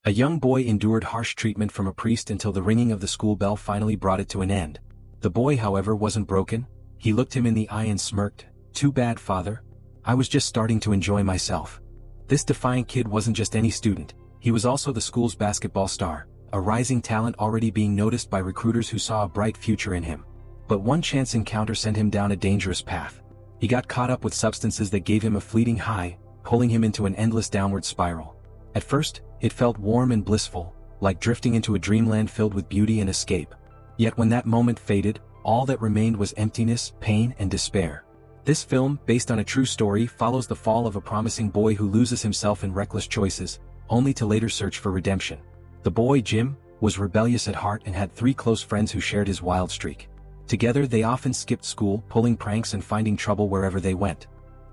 A young boy endured harsh treatment from a priest until the ringing of the school bell finally brought it to an end. The boy, however, wasn't broken. He looked him in the eye and smirked. "Too bad, father. I was just starting to enjoy myself." This defiant kid wasn't just any student, he was also the school's basketball star, a rising talent already being noticed by recruiters who saw a bright future in him. But one chance encounter sent him down a dangerous path. He got caught up with substances that gave him a fleeting high, pulling him into an endless downward spiral. At first, it felt warm and blissful, like drifting into a dreamland filled with beauty and escape. Yet when that moment faded, all that remained was emptiness, pain, and despair. This film, based on a true story, follows the fall of a promising boy who loses himself in reckless choices, only to later search for redemption. The boy, Jim, was rebellious at heart and had 3 close friends who shared his wild streak. Together they often skipped school, pulling pranks and finding trouble wherever they went.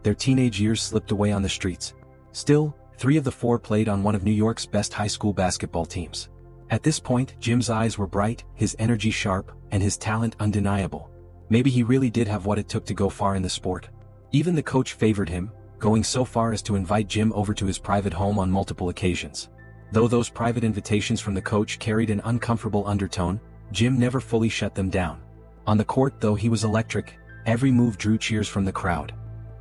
Their teenage years slipped away on the streets. Still, 3 of the 4 played on one of New York's best high school basketball teams. At this point, Jim's eyes were bright, his energy sharp, and his talent undeniable. Maybe he really did have what it took to go far in the sport. Even the coach favored him, going so far as to invite Jim over to his private home on multiple occasions. Though those private invitations from the coach carried an uncomfortable undertone, Jim never fully shut them down. On the court, though, he was electric. Every move drew cheers from the crowd.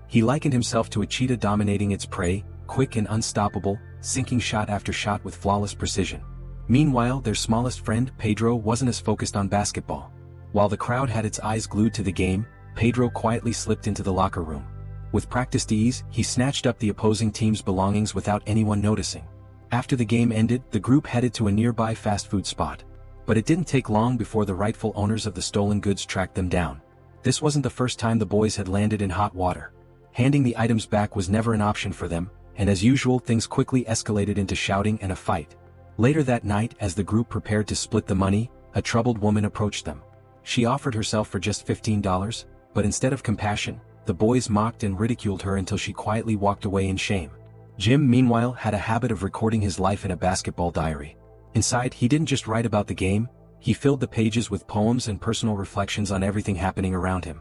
He likened himself to a cheetah dominating its prey, quick and unstoppable, sinking shot after shot with flawless precision. Meanwhile, their smallest friend, Pedro, wasn't as focused on basketball. While the crowd had its eyes glued to the game, Pedro quietly slipped into the locker room. With practiced ease, he snatched up the opposing team's belongings without anyone noticing. After the game ended, the group headed to a nearby fast food spot. But it didn't take long before the rightful owners of the stolen goods tracked them down. This wasn't the first time the boys had landed in hot water. Handing the items back was never an option for them, and as usual, things quickly escalated into shouting and a fight. Later that night, as the group prepared to split the money, a troubled woman approached them. She offered herself for just $15, but instead of compassion, the boys mocked and ridiculed her until she quietly walked away in shame. Jim, meanwhile, had a habit of recording his life in a basketball diary. Inside, he didn't just write about the game, he filled the pages with poems and personal reflections on everything happening around him.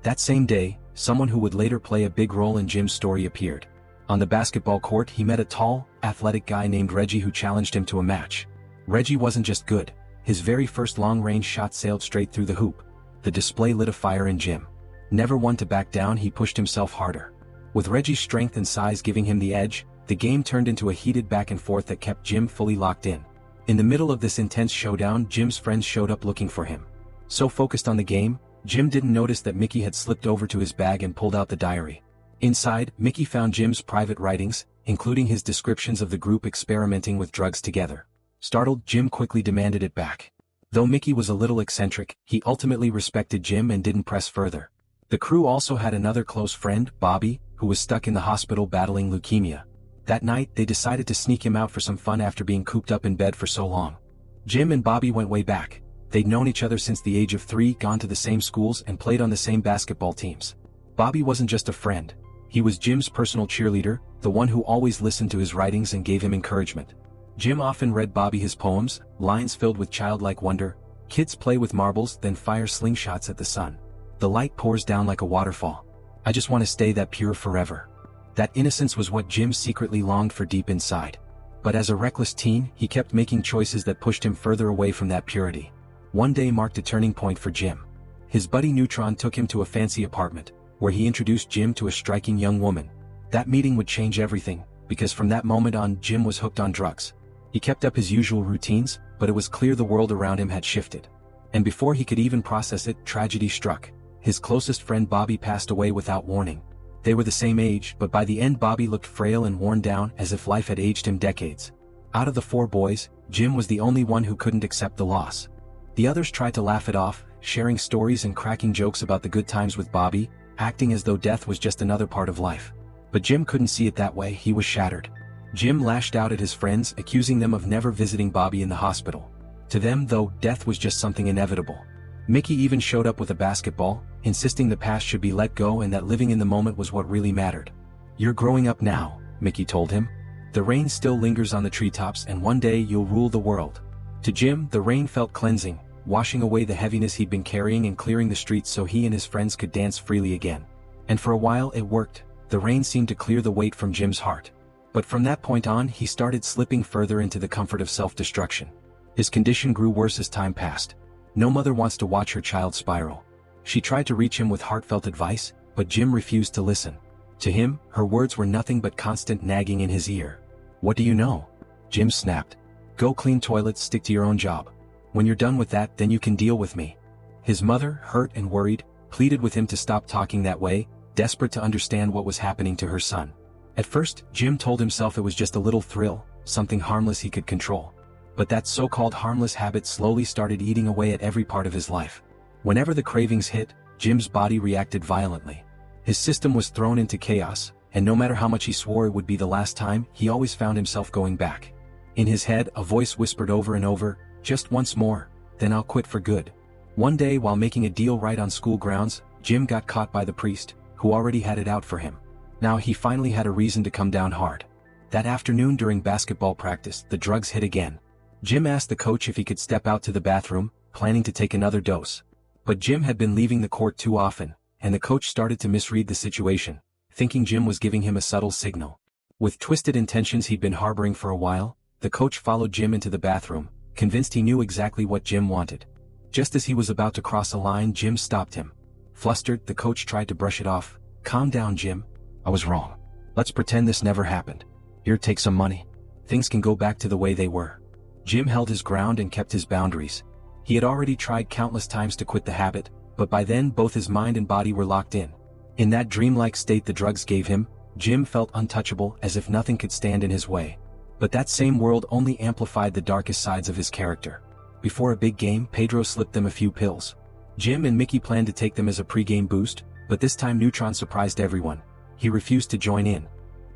That same day, someone who would later play a big role in Jim's story appeared. On the basketball court, he met a tall, athletic guy named Reggie who challenged him to a match. Reggie wasn't just good. His very first long-range shot sailed straight through the hoop. The display lit a fire in Jim. Never one to back down, he pushed himself harder. With Reggie's strength and size giving him the edge, the game turned into a heated back and forth that kept Jim fully locked in. In the middle of this intense showdown, Jim's friends showed up looking for him. So focused on the game, Jim didn't notice that Mickey had slipped over to his bag and pulled out the diary. Inside, Mickey found Jim's private writings, including his descriptions of the group experimenting with drugs together. Startled, Jim quickly demanded it back. Though Mickey was a little eccentric, he ultimately respected Jim and didn't press further. The crew also had another close friend, Bobby, who was stuck in the hospital battling leukemia. That night, they decided to sneak him out for some fun after being cooped up in bed for so long. Jim and Bobby went way back. They'd known each other since the age of 3, gone to the same schools, and played on the same basketball teams. Bobby wasn't just a friend. He was Jim's personal cheerleader, the one who always listened to his writings and gave him encouragement. Jim often read Bobby his poems, lines filled with childlike wonder. Kids play with marbles, then fire slingshots at the sun. The light pours down like a waterfall. I just want to stay that pure forever. That innocence was what Jim secretly longed for deep inside. But as a reckless teen, he kept making choices that pushed him further away from that purity. One day marked a turning point for Jim. His buddy Neutron took him to a fancy apartment, where he introduced Jim to a striking young woman. That meeting would change everything, because from that moment on, Jim was hooked on drugs. He kept up his usual routines, but it was clear the world around him had shifted. And before he could even process it, tragedy struck. His closest friend Bobby passed away without warning. They were the same age, but by the end Bobby looked frail and worn down, as if life had aged him decades. Out of the 4 boys, Jim was the only one who couldn't accept the loss. The others tried to laugh it off, sharing stories and cracking jokes about the good times with Bobby, acting as though death was just another part of life. But Jim couldn't see it that way. He was shattered. Jim lashed out at his friends, accusing them of never visiting Bobby in the hospital. To them, though, death was just something inevitable. Mickey even showed up with a basketball, insisting the past should be let go and that living in the moment was what really mattered. "You're growing up now," Mickey told him. "The rain still lingers on the treetops and one day you'll rule the world." To Jim, the rain felt cleansing, washing away the heaviness he'd been carrying and clearing the streets so he and his friends could dance freely again. And for a while it worked. The rain seemed to clear the weight from Jim's heart. But from that point on he started slipping further into the comfort of self-destruction. His condition grew worse as time passed. No mother wants to watch her child spiral. She tried to reach him with heartfelt advice, but Jim refused to listen. To him, her words were nothing but constant nagging in his ear. "What do you know?" Jim snapped. "Go clean toilets, stick to your own job. When you're done with that, then you can deal with me." His mother, hurt and worried, pleaded with him to stop talking that way, desperate to understand what was happening to her son. At first, Jim told himself it was just a little thrill, something harmless he could control. But that so-called harmless habit slowly started eating away at every part of his life. Whenever the cravings hit, Jim's body reacted violently. His system was thrown into chaos, and no matter how much he swore it would be the last time, he always found himself going back. In his head, a voice whispered over and over, "Just once more, then I'll quit for good." One day while making a deal right on school grounds, Jim got caught by the priest, who already had it out for him. Now he finally had a reason to come down hard. That afternoon during basketball practice, the drugs hit again. Jim asked the coach if he could step out to the bathroom, planning to take another dose. But Jim had been leaving the court too often, and the coach started to misread the situation, thinking Jim was giving him a subtle signal. With twisted intentions he'd been harboring for a while, the coach followed Jim into the bathroom, convinced he knew exactly what Jim wanted. Just as he was about to cross a line, Jim stopped him. Flustered, the coach tried to brush it off. "Calm down, Jim. I was wrong. Let's pretend this never happened. Here, take some money. Things can go back to the way they were." Jim held his ground and kept his boundaries. He had already tried countless times to quit the habit, but by then both his mind and body were locked in. In that dreamlike state the drugs gave him, Jim felt untouchable, as if nothing could stand in his way. But that same world only amplified the darkest sides of his character. Before a big game, Pedro slipped them a few pills. Jim and Mickey planned to take them as a pre-game boost, but this time Neutron surprised everyone. He refused to join in.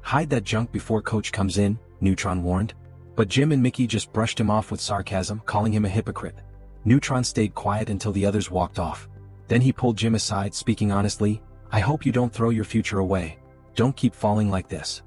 "Hide that junk before coach comes in," Neutron warned. But Jim and Mickey just brushed him off with sarcasm, calling him a hypocrite. Neutron stayed quiet until the others walked off. Then he pulled Jim aside, speaking honestly, "I hope you don't throw your future away. Don't keep falling like this."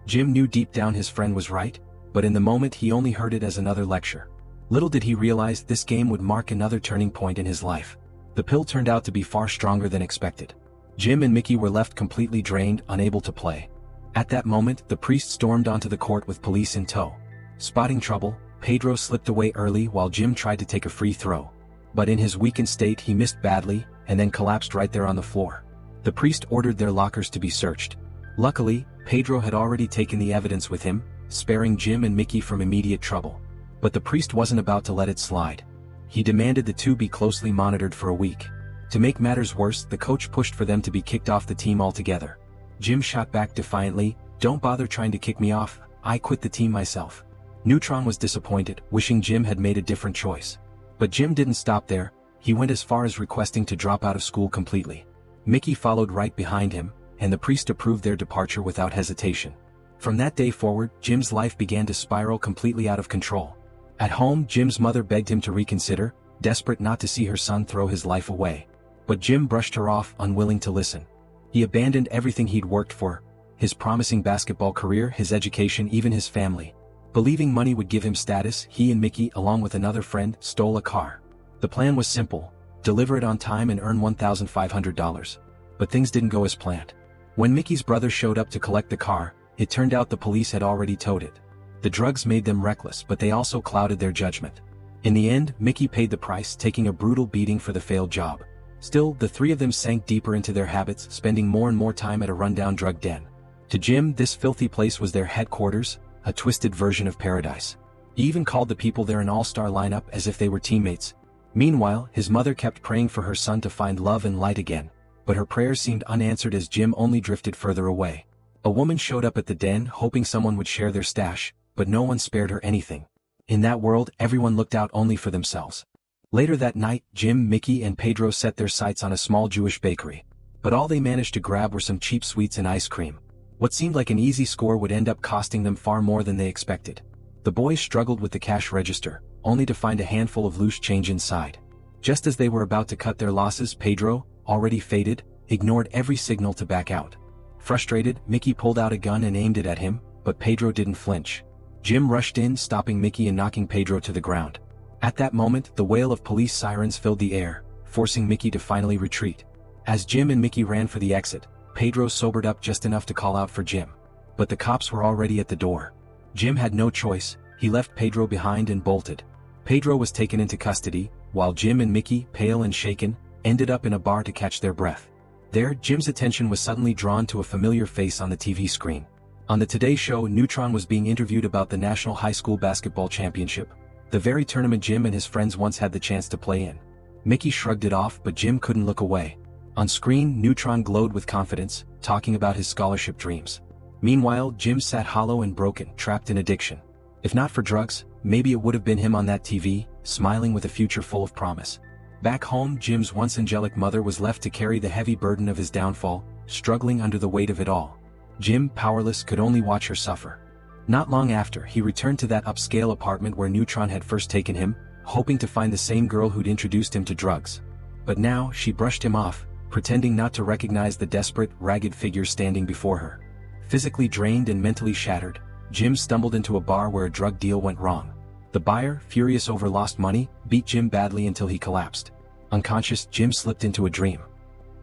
Jim knew deep down his friend was right, but in the moment he only heard it as another lecture. Little did he realize this game would mark another turning point in his life. The pill turned out to be far stronger than expected. Jim and Mickey were left completely drained, unable to play. At that moment, the priest stormed onto the court with police in tow. Spotting trouble, Pedro slipped away early while Jim tried to take a free throw. But in his weakened state he missed badly, and then collapsed right there on the floor. The priest ordered their lockers to be searched. Luckily, Pedro had already taken the evidence with him, sparing Jim and Mickey from immediate trouble. But the priest wasn't about to let it slide. He demanded the two be closely monitored for a week. To make matters worse, the coach pushed for them to be kicked off the team altogether. Jim shot back defiantly, "Don't bother trying to kick me off, I quit the team myself." Neutron was disappointed, wishing Jim had made a different choice. But Jim didn't stop there. He went as far as requesting to drop out of school completely. Mickey followed right behind him, and the priest approved their departure without hesitation. From that day forward, Jim's life began to spiral completely out of control. At home, Jim's mother begged him to reconsider, desperate not to see her son throw his life away. But Jim brushed her off, unwilling to listen. He abandoned everything he'd worked for: his promising basketball career, his education, even his family. Believing money would give him status, he and Mickey, along with another friend, stole a car. The plan was simple: deliver it on time and earn $1,500. But things didn't go as planned. When Mickey's brother showed up to collect the car, it turned out the police had already towed it. The drugs made them reckless, but they also clouded their judgment. In the end, Mickey paid the price, taking a brutal beating for the failed job. Still, the three of them sank deeper into their habits, spending more and more time at a rundown drug den. To Jim, this filthy place was their headquarters, a twisted version of paradise. He even called the people there an all-star lineup as if they were teammates. Meanwhile, his mother kept praying for her son to find love and light again, but her prayers seemed unanswered as Jim only drifted further away. A woman showed up at the den, hoping someone would share their stash, but no one spared her anything. In that world, everyone looked out only for themselves. Later that night, Jim, Mickey, and Pedro set their sights on a small Jewish bakery. But all they managed to grab were some cheap sweets and ice cream. What seemed like an easy score would end up costing them far more than they expected. The boys struggled with the cash register, only to find a handful of loose change inside. Just as they were about to cut their losses, Pedro, already faded, ignored every signal to back out. Frustrated, Mickey pulled out a gun and aimed it at him, but Pedro didn't flinch. Jim rushed in, stopping Mickey and knocking Pedro to the ground. At that moment, the wail of police sirens filled the air, forcing Mickey to finally retreat. As Jim and Mickey ran for the exit, Pedro sobered up just enough to call out for Jim. but the cops were already at the door. Jim had no choice, he left Pedro behind and bolted. Pedro was taken into custody, while Jim and Mickey, pale and shaken, ended up in a bar to catch their breath. There, Jim's attention was suddenly drawn to a familiar face on the TV screen. On the Today Show, Neutron was being interviewed about the National High School Basketball Championship, the very tournament Jim and his friends once had the chance to play in. Mickey shrugged it off, but Jim couldn't look away. On screen, Neutron glowed with confidence, talking about his scholarship dreams. Meanwhile, Jim sat hollow and broken, trapped in addiction. If not for drugs, maybe it would have been him on that TV, smiling with a future full of promise. Back home, Jim's once angelic mother was left to carry the heavy burden of his downfall, struggling under the weight of it all. Jim, powerless, could only watch her suffer. Not long after, he returned to that upscale apartment where Neutron had first taken him, hoping to find the same girl who'd introduced him to drugs. But now, she brushed him off, pretending not to recognize the desperate, ragged figure standing before her. Physically drained and mentally shattered, Jim stumbled into a bar where a drug deal went wrong. The buyer, furious over lost money, beat Jim badly until he collapsed. Unconscious, Jim slipped into a dream.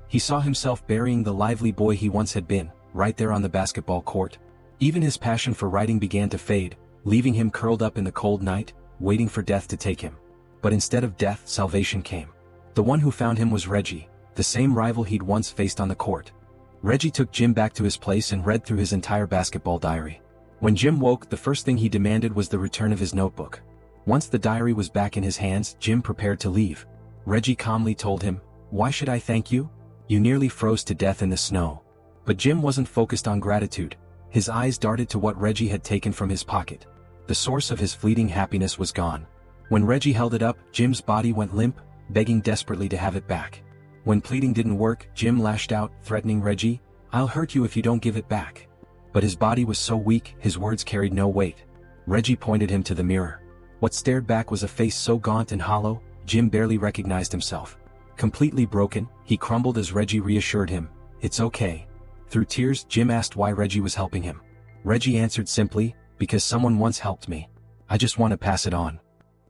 He saw himself burying the lively boy he once had been, right there on the basketball court. Even his passion for writing began to fade, leaving him curled up in the cold night, waiting for death to take him. But instead of death, salvation came. The one who found him was Reggie, the same rival he'd once faced on the court. Reggie took Jim back to his place and read through his entire basketball diary. When Jim woke, the first thing he demanded was the return of his notebook. Once the diary was back in his hands, Jim prepared to leave. Reggie calmly told him, "Why should I thank you? You nearly froze to death in the snow." But Jim wasn't focused on gratitude. His eyes darted to what Reggie had taken from his pocket. The source of his fleeting happiness was gone. When Reggie held it up, Jim's body went limp, begging desperately to have it back. When pleading didn't work, Jim lashed out, threatening Reggie, "I'll hurt you if you don't give it back." But his body was so weak, his words carried no weight. Reggie pointed him to the mirror. What stared back was a face so gaunt and hollow, Jim barely recognized himself. Completely broken, he crumbled as Reggie reassured him, "It's okay." Through tears, Jim asked why Reggie was helping him. Reggie answered simply, "Because someone once helped me. I just want to pass it on."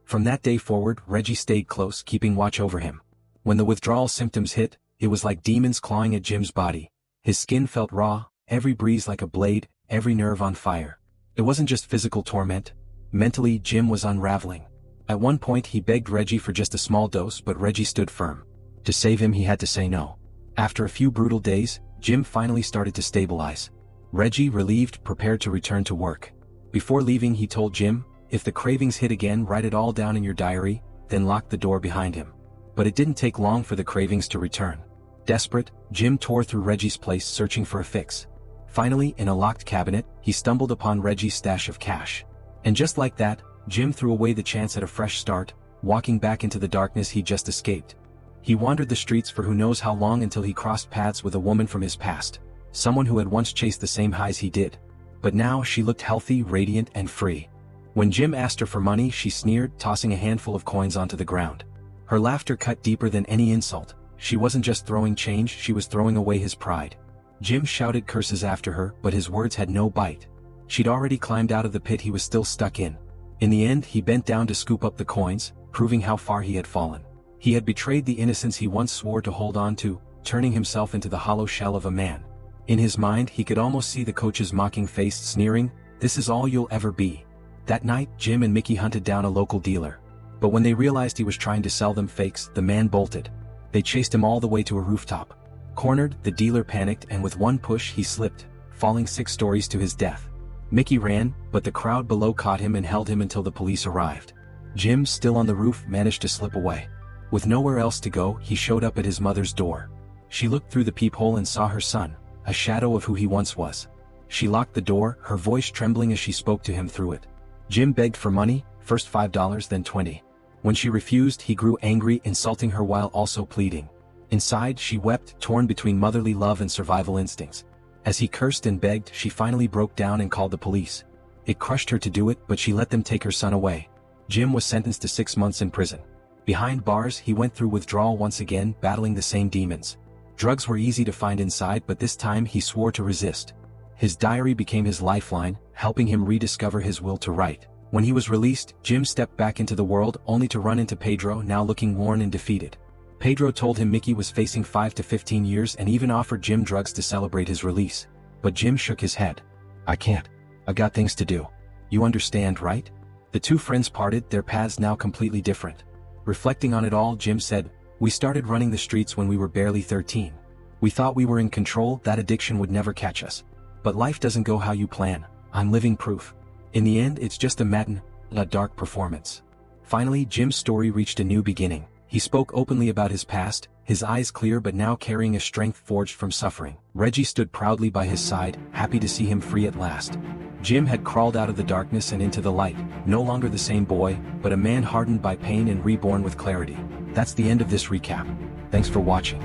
From that day forward, Reggie stayed close, keeping watch over him. When the withdrawal symptoms hit, it was like demons clawing at Jim's body. His skin felt raw, every breeze like a blade, every nerve on fire. It wasn't just physical torment. Mentally, Jim was unraveling. At one point he begged Reggie for just a small dose, but Reggie stood firm. To save him, he had to say no. After a few brutal days, Jim finally started to stabilize. Reggie, relieved, prepared to return to work. Before leaving, he told Jim, "If the cravings hit again, write it all down in your diary, then lock the door behind him." But it didn't take long for the cravings to return. Desperate, Jim tore through Reggie's place searching for a fix. Finally, in a locked cabinet, he stumbled upon Reggie's stash of cash. And just like that, Jim threw away the chance at a fresh start, walking back into the darkness he'd just escaped. He wandered the streets for who knows how long until he crossed paths with a woman from his past, someone who had once chased the same highs he did. But now she looked healthy, radiant, and free. When Jim asked her for money, she sneered, tossing a handful of coins onto the ground. Her laughter cut deeper than any insult. She wasn't just throwing change, she was throwing away his pride. Jim shouted curses after her, but his words had no bite. She'd already climbed out of the pit he was still stuck in. In the end, he bent down to scoop up the coins, proving how far he had fallen. He had betrayed the innocence he once swore to hold on to, turning himself into the hollow shell of a man. In his mind, he could almost see the coach's mocking face, sneering, "This is all you'll ever be." That night, Jim and Mickey hunted down a local dealer. But when they realized he was trying to sell them fakes, the man bolted. They chased him all the way to a rooftop. Cornered, the dealer panicked, and with one push he slipped, falling 6 stories to his death. Mickey ran, but the crowd below caught him and held him until the police arrived. Jim, still on the roof, managed to slip away. With nowhere else to go, he showed up at his mother's door. She looked through the peephole and saw her son, a shadow of who he once was. She locked the door, her voice trembling as she spoke to him through it. Jim begged for money, first $5, then $20. When she refused, he grew angry, insulting her while also pleading. Inside, she wept, torn between motherly love and survival instincts. As he cursed and begged, she finally broke down and called the police. It crushed her to do it, but she let them take her son away. Jim was sentenced to 6 months in prison. Behind bars, he went through withdrawal once again, battling the same demons. Drugs were easy to find inside, but this time he swore to resist. His diary became his lifeline, helping him rediscover his will to write. When he was released, Jim stepped back into the world, only to run into Pedro, now looking worn and defeated. Pedro told him Mickey was facing 5 to 15 years and even offered Jim drugs to celebrate his release. But Jim shook his head. I can't. I got things to do. You understand, right? The two friends parted, their paths now completely different. Reflecting on it all, Jim said, "We started running the streets when we were barely 13. We thought we were in control, that addiction would never catch us. But life doesn't go how you plan. I'm living proof. In the end, it's just a dark performance." Finally, Jim's story reached a new beginning. He spoke openly about his past, his eyes clear but now carrying a strength forged from suffering. Reggie stood proudly by his side, happy to see him free at last. Jim had crawled out of the darkness and into the light, no longer the same boy, but a man hardened by pain and reborn with clarity. That's the end of this recap. Thanks for watching.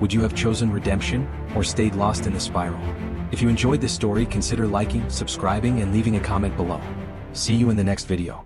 Would you have chosen redemption, or stayed lost in the spiral? If you enjoyed this story, consider liking, subscribing, and leaving a comment below. See you in the next video.